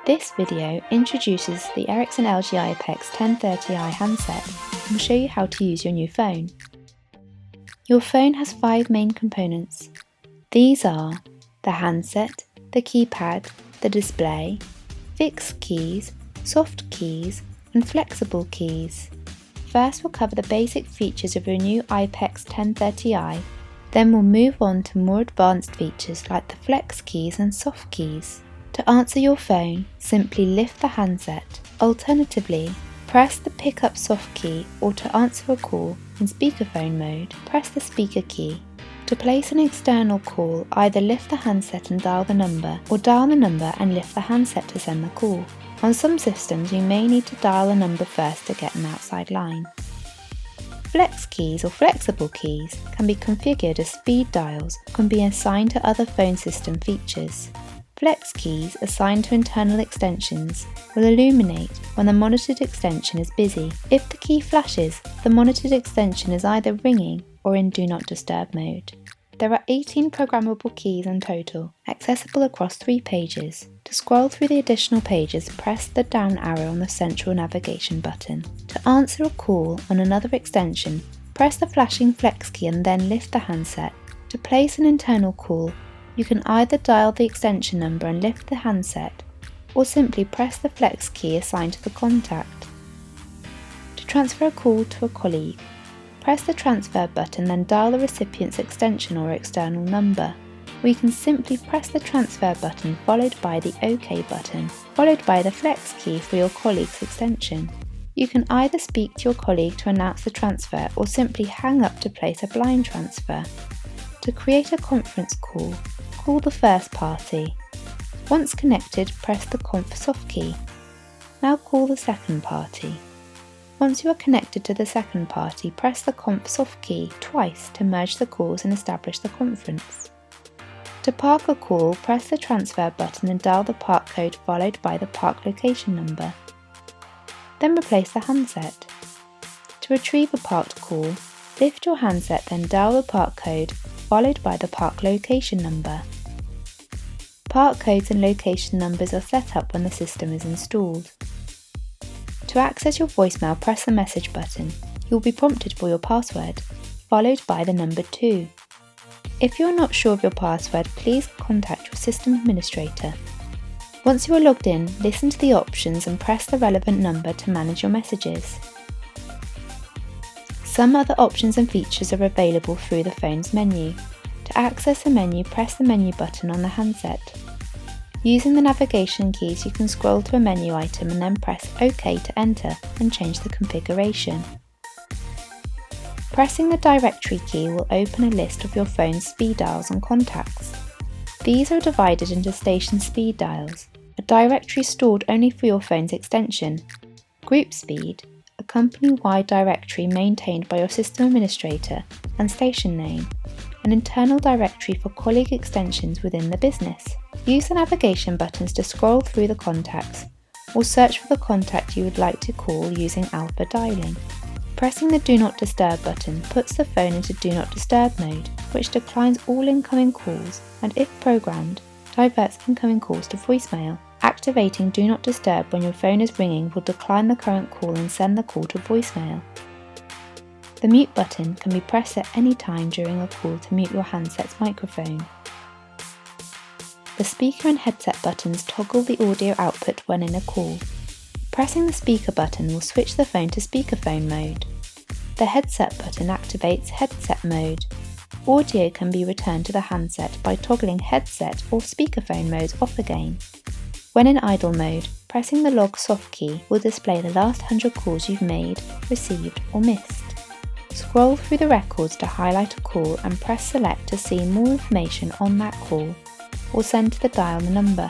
This video introduces the Ericsson LG iPECS 1030i handset and will show you how to use your new phone. Your phone has 5 main components. These are the handset, the keypad, the display, fixed keys, soft keys and flexible keys. First we'll cover the basic features of your new iPECS 1030i, then we'll move on to more advanced features like the flex keys and soft keys. To answer your phone, simply lift the handset. Alternatively, press the pick up soft key, or to answer a call in speakerphone mode, press the speaker key. To place an external call, either lift the handset and dial the number, or dial the number and lift the handset to send the call. On some systems you may need to dial a number first to get an outside line. Flex keys or flexible keys can be configured as speed dials or can be assigned to other phone system features. Flex keys assigned to internal extensions will illuminate when the monitored extension is busy. If the key flashes, the monitored extension is either ringing or in Do Not Disturb mode. There are 18 programmable keys in total, accessible across 3 pages. To scroll through the additional pages, press the down arrow on the central navigation button. To answer a call on another extension, press the flashing flex key and then lift the handset. To place an internal call, you can either dial the extension number and lift the handset, or simply press the flex key assigned to the contact. To transfer a call to a colleague, press the transfer button, then dial the recipient's extension or external number. We can simply press the transfer button followed by the OK button, followed by the flex key for your colleague's extension. You can either speak to your colleague to announce the transfer or simply hang up to place a blind transfer. To create a conference call, call the first party. Once connected, press the conf soft key. Now call the second party. Once you are connected to the second party, press the conf soft key twice to merge the calls and establish the conference. To park a call, press the transfer button and dial the park code followed by the park location number. Then replace the handset. To retrieve a parked call, lift your handset, then dial the park code followed by the park location number. Park codes and location numbers are set up when the system is installed. To access your voicemail, press the message button. You will be prompted for your password, followed by the number 2. If you are not sure of your password, please contact your system administrator. Once you are logged in, listen to the options and press the relevant number to manage your messages. Some other options and features are available through the phone's menu. To access a menu, press the menu button on the handset. Using the navigation keys, you can scroll to a menu item and then press OK to enter and change the configuration. Pressing the directory key will open a list of your phone's speed dials and contacts. These are divided into station speed dials, a directory stored only for your phone's extension, group speed, a company-wide directory maintained by your system administrator, and station name, an internal directory for colleague extensions within the business. Use the navigation buttons to scroll through the contacts, or search for the contact you would like to call using alpha dialing. Pressing the Do Not Disturb button puts the phone into Do Not Disturb mode, which declines all incoming calls and, if programmed, diverts incoming calls to voicemail. Activating Do Not Disturb when your phone is ringing will decline the current call and send the call to voicemail. The mute button can be pressed at any time during a call to mute your handset's microphone. The speaker and headset buttons toggle the audio output when in a call. Pressing the speaker button will switch the phone to speakerphone mode. The headset button activates headset mode. Audio can be returned to the handset by toggling headset or speakerphone modes off again. When in idle mode, pressing the log soft key will display the last 100 calls you've made, received or missed. Scroll through the records to highlight a call and press select to see more information on that call, or send to the dial the number.